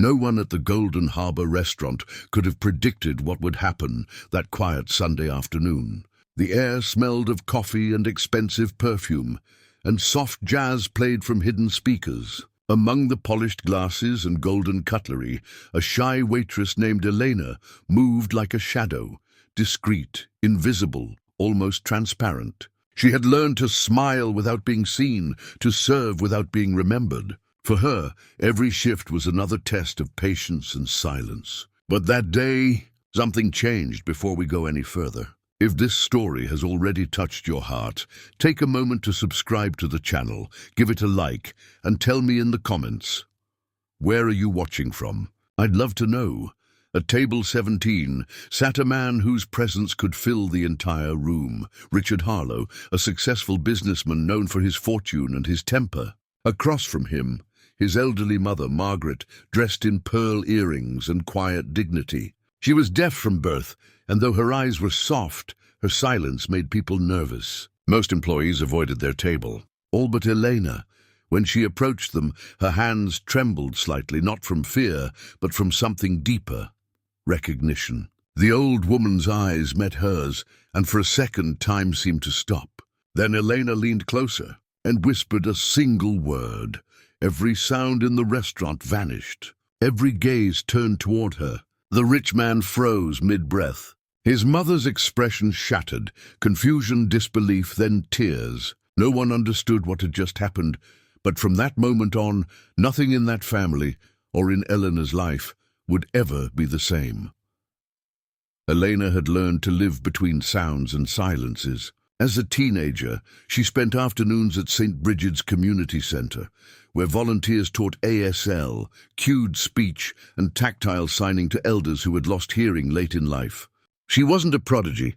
No one at the Golden Harbor restaurant could have predicted what would happen that quiet Sunday afternoon. The air smelled of coffee and expensive perfume, and soft jazz played from hidden speakers. Among the polished glasses and golden cutlery, a shy waitress named Elena moved like a shadow, discreet, invisible, almost transparent. She had learned to smile without being seen, to serve without being remembered. For her, every shift was another test of patience and silence. But that day, something changed before we go any further. If this story has already touched your heart, take a moment to subscribe to the channel, give it a like, and tell me in the comments. Where are you watching from? I'd love to know. At table 17 sat a man whose presence could fill the entire room. Richard Harlow, a successful businessman known for his fortune and his temper. Across from him, his elderly mother, Margaret, dressed in pearl earrings and quiet dignity. She was deaf from birth, and though her eyes were soft, her silence made people nervous. Most employees avoided their table. All but Elena. When she approached them, her hands trembled slightly, not from fear, but from something deeper. Recognition. The old woman's eyes met hers, and for a second time seemed to stop. Then Elena leaned closer and whispered a single word. Every sound in the restaurant vanished. Every gaze turned toward her. The rich man froze mid-breath. His mother's expression shattered, confusion, disbelief, then tears. No one understood what had just happened, but from that moment on, nothing in that family, or in Elena's life, would ever be the same. Elena had learned to live between sounds and silences. As a teenager, she spent afternoons at St. Bridget's Community Center, where volunteers taught ASL, cued speech, and tactile signing to elders who had lost hearing late in life. She wasn't a prodigy.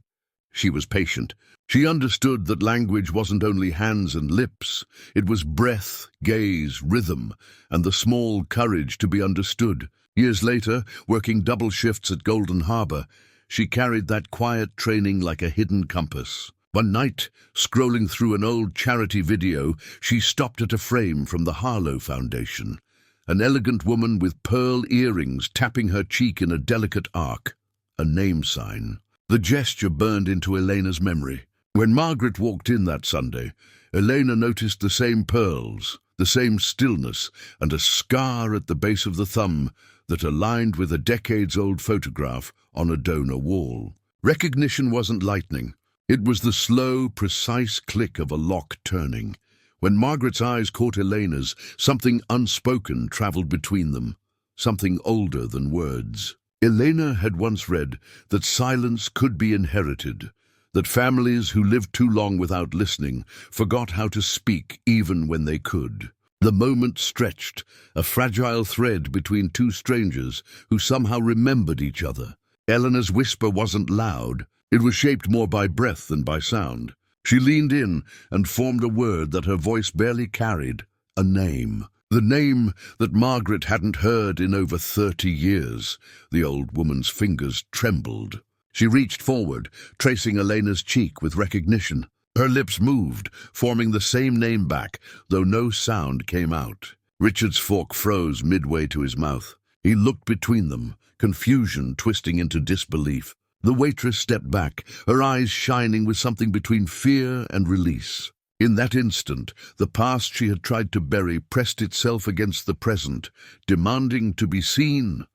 She was patient. She understood that language wasn't only hands and lips. It was breath, gaze, rhythm, and the small courage to be understood. Years later, working double shifts at Golden Harbor, she carried that quiet training like a hidden compass. One night, scrolling through an old charity video, she stopped at a frame from the Harlow Foundation. An elegant woman with pearl earrings tapping her cheek in a delicate arc. A name sign. The gesture burned into Elena's memory. When Margaret walked in that Sunday, Elena noticed the same pearls, the same stillness, and a scar at the base of the thumb that aligned with a decades-old photograph on a donor wall. Recognition wasn't lightning. It was the slow, precise click of a lock turning. When Margaret's eyes caught Elena's, something unspoken traveled between them, something older than words. Elena had once read that silence could be inherited, that families who lived too long without listening forgot how to speak even when they could. The moment stretched, a fragile thread between two strangers who somehow remembered each other. Elena's whisper wasn't loud. It was shaped more by breath than by sound. She leaned in and formed a word that her voice barely carried, a name. The name that Margaret hadn't heard in over 30 years. The old woman's fingers trembled. She reached forward, tracing Elena's cheek with recognition. Her lips moved, forming the same name back, though no sound came out. Richard's fork froze midway to his mouth. He looked between them, confusion twisting into disbelief. The waitress stepped back, her eyes shining with something between fear and release. In that instant, the past she had tried to bury pressed itself against the present, demanding to be seen.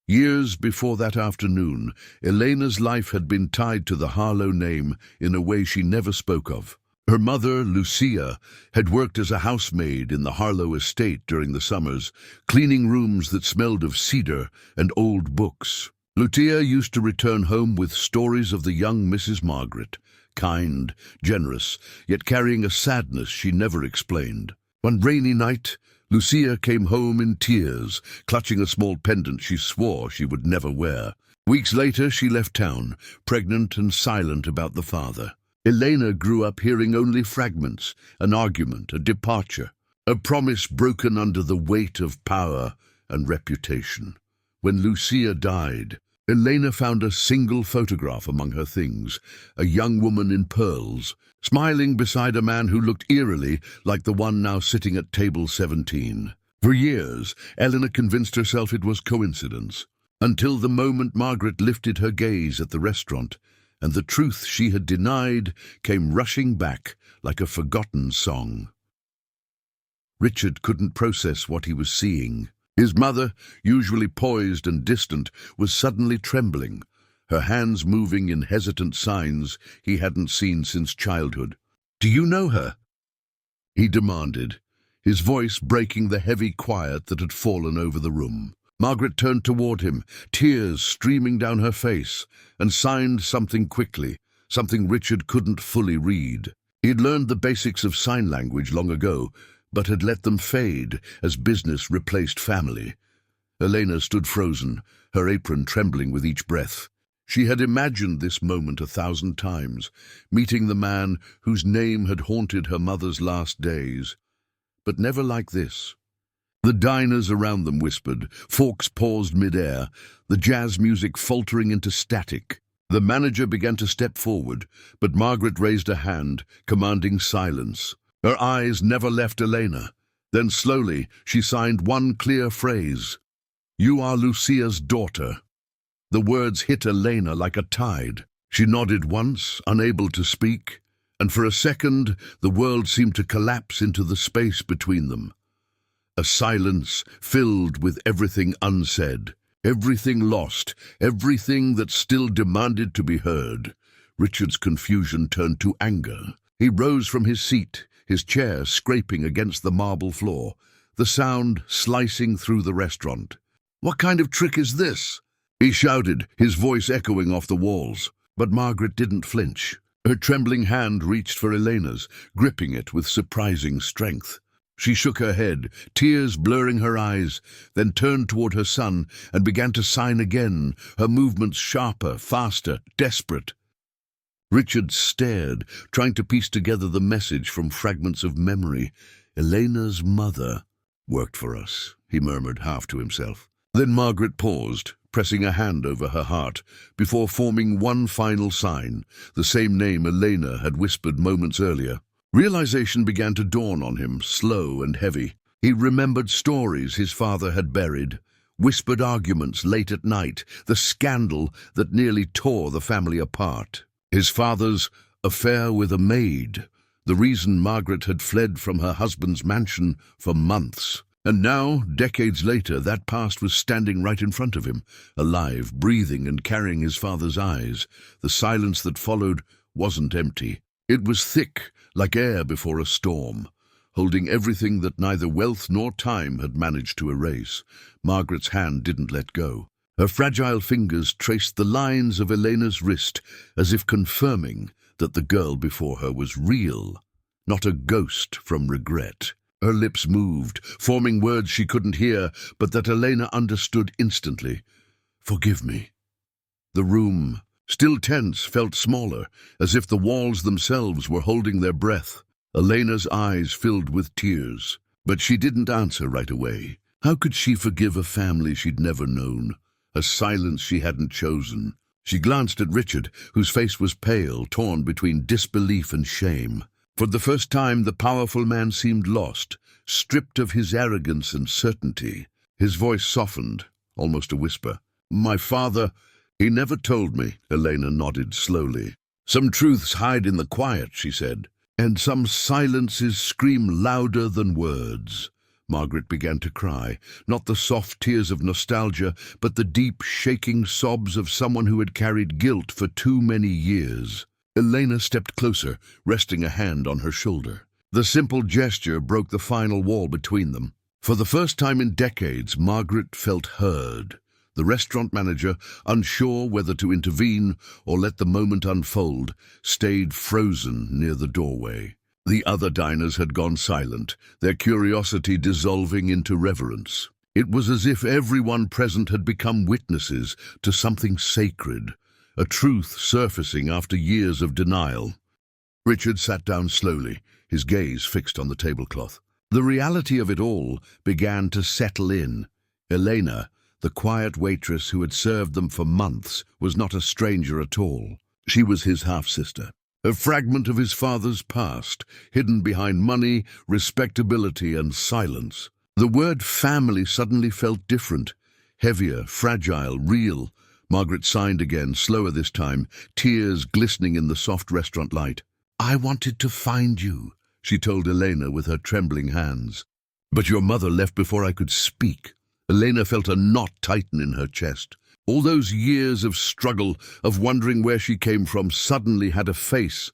Years before that afternoon, Elena's life had been tied to the Harlow name in a way she never spoke of. Her mother, Lucia, had worked as a housemaid in the Harlow estate during the summers, cleaning rooms that smelled of cedar and old books. Lucia used to return home with stories of the young Mrs. Margaret, kind, generous, yet carrying a sadness she never explained. One rainy night, Lucia came home in tears, clutching a small pendant she swore she would never wear. Weeks later, she left town, pregnant and silent about the father. Elena grew up hearing only fragments, an argument, a departure, a promise broken under the weight of power and reputation. When Lucia died, Elena found a single photograph among her things, a young woman in pearls, smiling beside a man who looked eerily like the one now sitting at table 17. For years, Eleanor convinced herself it was coincidence, until the moment Margaret lifted her gaze at the restaurant, and the truth she had denied came rushing back like a forgotten song. Richard couldn't process what he was seeing. His mother, usually poised and distant, was suddenly trembling, her hands moving in hesitant signs he hadn't seen since childhood. "Do you know her?" he demanded, his voice breaking the heavy quiet that had fallen over the room. Margaret turned toward him, tears streaming down her face, and signed something quickly, something Richard couldn't fully read. He had learned the basics of sign language long ago, but had let them fade as business replaced family. Elena stood frozen, her apron trembling with each breath. She had imagined this moment 1,000 times, meeting the man whose name had haunted her mother's last days. But never like this. The diners around them whispered, forks paused mid-air, the jazz music faltering into static. The manager began to step forward, but Margaret raised a hand, commanding silence. Her eyes never left Elena. Then slowly she signed one clear phrase. "You are Lucia's daughter." The words hit Elena like a tide. She nodded once, unable to speak, and for a second the world seemed to collapse into the space between them. A silence filled with everything unsaid, everything lost, everything that still demanded to be heard. Richard's confusion turned to anger. He rose from his seat, his chair scraping against the marble floor, the sound slicing through the restaurant. "What kind of trick is this?" he shouted, his voice echoing off the walls. But Margaret didn't flinch. Her trembling hand reached for Elena's, gripping it with surprising strength. She shook her head, tears blurring her eyes, then turned toward her son and began to sign again, her movements sharper, faster, desperate. Richard stared, trying to piece together the message from fragments of memory. "Elena's mother worked for us," he murmured half to himself. Then Margaret paused, pressing a hand over her heart, before forming one final sign, the same name Elena had whispered moments earlier. Realization began to dawn on him, slow and heavy. He remembered stories his father had buried, whispered arguments late at night, the scandal that nearly tore the family apart. His father's affair with a maid, the reason Margaret had fled from her husband's mansion for months. And now, decades later, that past was standing right in front of him, alive, breathing and carrying his father's eyes. The silence that followed wasn't empty. It was thick, like air before a storm, holding everything that neither wealth nor time had managed to erase. Margaret's hand didn't let go. Her fragile fingers traced the lines of Elena's wrist, as if confirming that the girl before her was real, not a ghost from regret. Her lips moved, forming words she couldn't hear, but that Elena understood instantly. "Forgive me." The room, still tense, felt smaller, as if the walls themselves were holding their breath. Elena's eyes filled with tears, but she didn't answer right away. How could she forgive a family she'd never known, a silence she hadn't chosen? She glanced at Richard, whose face was pale, torn between disbelief and shame. For the first time, the powerful man seemed lost, stripped of his arrogance and certainty. His voice softened, almost a whisper. "My father, he never told me," Elena nodded slowly. "Some truths hide in the quiet," she said, "and some silences scream louder than words." Margaret began to cry, not the soft tears of nostalgia, but the deep, shaking sobs of someone who had carried guilt for too many years. Elena stepped closer, resting a hand on her shoulder. The simple gesture broke the final wall between them. For the first time in decades, Margaret felt heard. The restaurant manager, unsure whether to intervene or let the moment unfold, stayed frozen near the doorway. The other diners had gone silent, their curiosity dissolving into reverence. It was as if everyone present had become witnesses to something sacred, a truth surfacing after years of denial. Richard sat down slowly, his gaze fixed on the tablecloth. The reality of it all began to settle in. Elena, the quiet waitress who had served them for months, was not a stranger at all. She was his half-sister, a fragment of his father's past, hidden behind money, respectability, and silence. The word family suddenly felt different, heavier, fragile, real. Margaret signed again, slower this time, tears glistening in the soft restaurant light. "I wanted to find you," she told Elena with her trembling hands. "But your mother left before I could speak." Elena felt a knot tighten in her chest. All those years of struggle, of wondering where she came from, suddenly had a face,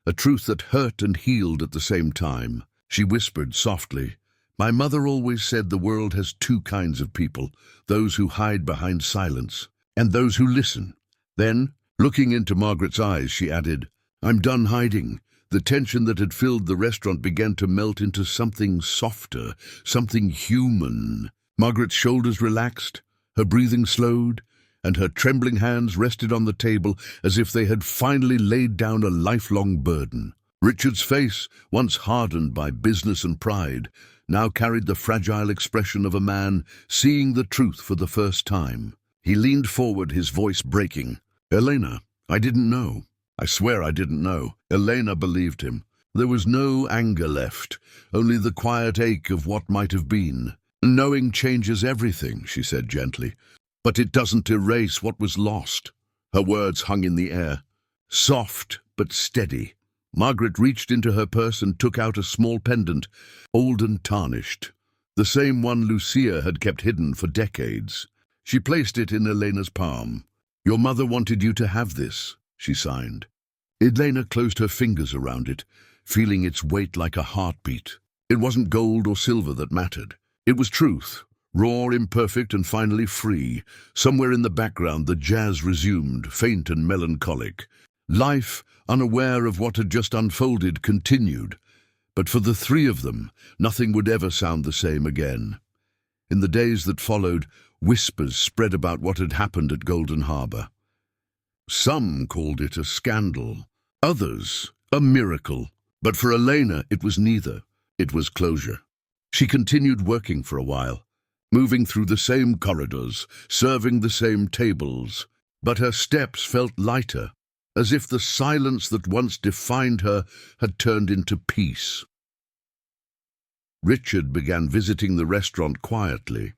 a truth that hurt and healed at the same time. She whispered softly, "My mother always said the world has two kinds of people, those who hide behind silence, and those who listen." Then, looking into Margaret's eyes, she added, "I'm done hiding." The tension that had filled the restaurant began to melt into something softer, something human. Margaret's shoulders relaxed, her breathing slowed, and her trembling hands rested on the table as if they had finally laid down a lifelong burden. Richard's face, once hardened by business and pride, now carried the fragile expression of a man seeing the truth for the first time. He leaned forward, his voice breaking. "Elena, I didn't know. I swear I didn't know." Elena believed him. There was no anger left, only the quiet ache of what might have been. "Knowing changes everything," she said gently, "but it doesn't erase what was lost." Her words hung in the air, soft but steady. Margaret reached into her purse and took out a small pendant, old and tarnished, the same one Lucia had kept hidden for decades. She placed it in Elena's palm. "Your mother wanted you to have this," she signed. Elena closed her fingers around it, feeling its weight like a heartbeat. It wasn't gold or silver that mattered. It was truth, raw, imperfect, and finally free. Somewhere in the background, the jazz resumed, faint and melancholic. Life, unaware of what had just unfolded, continued. But for the three of them, nothing would ever sound the same again. In the days that followed, whispers spread about what had happened at Golden Harbor. Some called it a scandal, others a miracle. But for Elena, it was neither. It was closure. She continued working for a while, moving through the same corridors, serving the same tables. But her steps felt lighter, as if the silence that once defined her had turned into peace. Richard began visiting the restaurant quietly,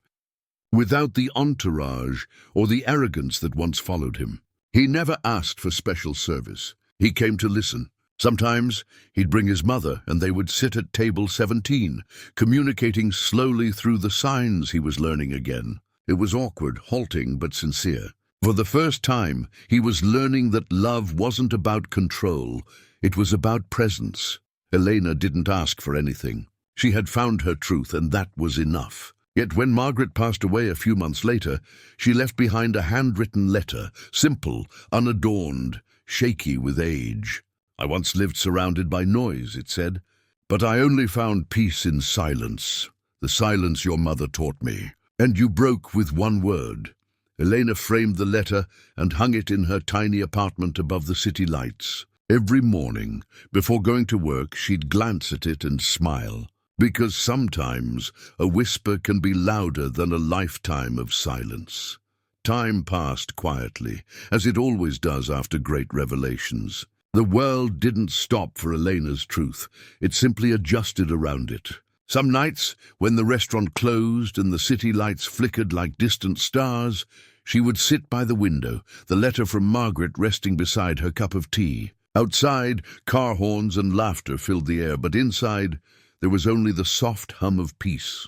without the entourage or the arrogance that once followed him. He never asked for special service. He came to listen. Sometimes he'd bring his mother, and they would sit at table 17, communicating slowly through the signs he was learning again. It was awkward, halting, but sincere. For the first time, he was learning that love wasn't about control. It was about presence. Elena didn't ask for anything. She had found her truth, and that was enough. Yet when Margaret passed away a few months later, she left behind a handwritten letter, simple, unadorned, shaky with age. "I once lived surrounded by noise," it said, "but I only found peace in silence, the silence your mother taught me. And you broke with one word." Elena framed the letter and hung it in her tiny apartment above the city lights. Every morning, before going to work, she'd glance at it and smile, because sometimes a whisper can be louder than a lifetime of silence. Time passed quietly, as it always does after great revelations. The world didn't stop for Elena's truth. It simply adjusted around it. Some nights, when the restaurant closed and the city lights flickered like distant stars, she would sit by the window, the letter from Margaret resting beside her cup of tea. Outside, car horns and laughter filled the air, but inside, there was only the soft hum of peace.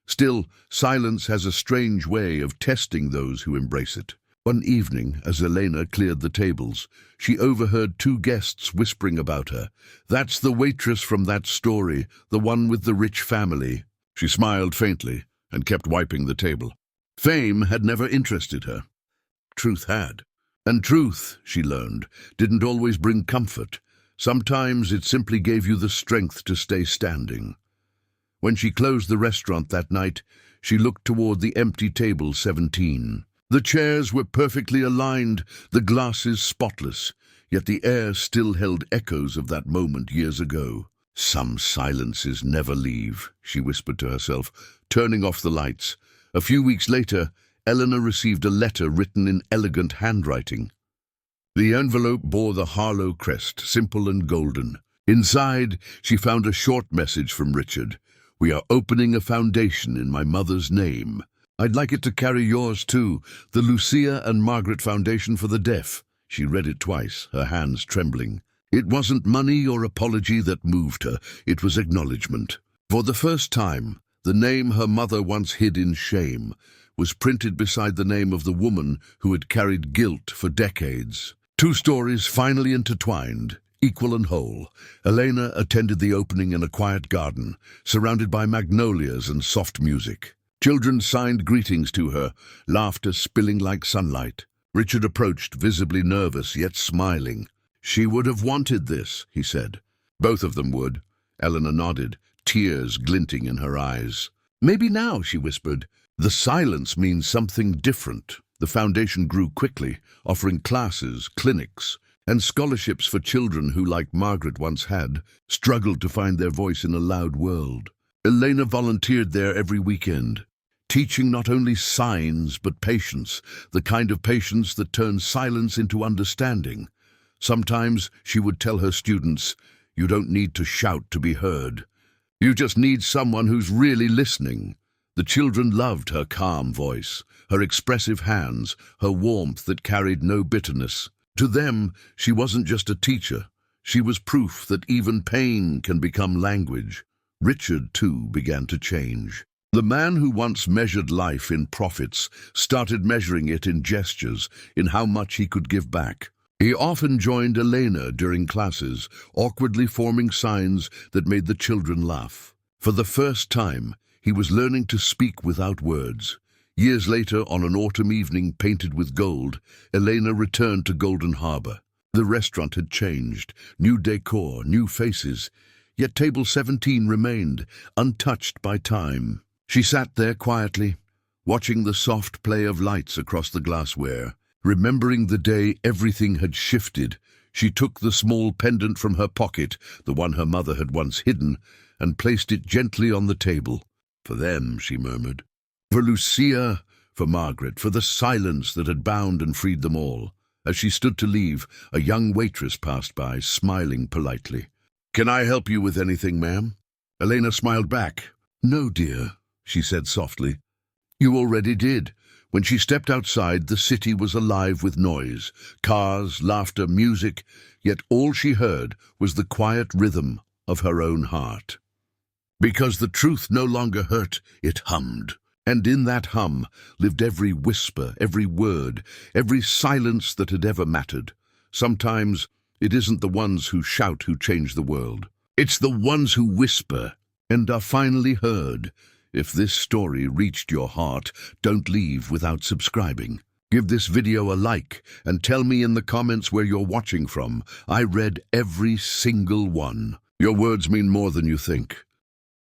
Still, silence has a strange way of testing those who embrace it. One evening, as Elena cleared the tables, she overheard two guests whispering about her. "That's the waitress from that story, the one with the rich family." She smiled faintly and kept wiping the table. Fame had never interested her. Truth had. And truth, she learned, didn't always bring comfort. Sometimes it simply gave you the strength to stay standing. When she closed the restaurant that night, she looked toward the empty table 17. The chairs were perfectly aligned, the glasses spotless, yet the air still held echoes of that moment years ago. "Some silences never leave," she whispered to herself, turning off the lights. A few weeks later, Eleanor received a letter written in elegant handwriting. The envelope bore the Harlow crest, simple and golden. Inside, she found a short message from Richard. We are opening a foundation in my mother's name. I'd like it to carry yours too, the Lucia and Margaret Foundation for the Deaf." She read it twice, her hands trembling. It wasn't money or apology that moved her, it was acknowledgement. For the first time, the name her mother once hid in shame was printed beside the name of the woman who had carried guilt for decades. Two stories finally intertwined, equal and whole. Elena attended the opening in a quiet garden, surrounded by magnolias and soft music. Children signed greetings to her, laughter spilling like sunlight. Richard approached, visibly nervous yet smiling. "She would have wanted this," he said. Both of them would. Eleanor nodded, tears glinting in her eyes. "Maybe now," she whispered. "The silence means something different." The foundation grew quickly, offering classes, clinics, and scholarships for children who, like Margaret once had, struggled to find their voice in a loud world. Elena volunteered there every weekend, teaching not only signs but patience, the kind of patience that turns silence into understanding. Sometimes she would tell her students, "You don't need to shout to be heard. You just need someone who's really listening." The children loved her calm voice, her expressive hands, her warmth that carried no bitterness. To them, she wasn't just a teacher. She was proof that even pain can become language. Richard, too, began to change. The man who once measured life in profits started measuring it in gestures, in how much he could give back. He often joined Elena during classes, awkwardly forming signs that made the children laugh. For the first time, he was learning to speak without words. Years later, on an autumn evening painted with gold, Elena returned to Golden Harbor. The restaurant had changed, new decor, new faces, yet table 17 remained, untouched by time. She sat there quietly, watching the soft play of lights across the glassware. Remembering the day everything had shifted, she took the small pendant from her pocket, the one her mother had once hidden, and placed it gently on the table. "For them," she murmured. "For Lucia, for Margaret, for the silence that had bound and freed them all." As she stood to leave, a young waitress passed by, smiling politely. "Can I help you with anything, ma'am?" Elena smiled back. "No, dear," she said softly. "You already did." When she stepped outside, the city was alive with noise, cars, laughter, music, yet all she heard was the quiet rhythm of her own heart. Because the truth no longer hurt, it hummed. And in that hum lived every whisper, every word, every silence that had ever mattered. Sometimes it isn't the ones who shout who change the world. It's the ones who whisper and are finally heard. If this story reached your heart, don't leave without subscribing. Give this video a like and tell me in the comments where you're watching from. I read every single one. Your words mean more than you think.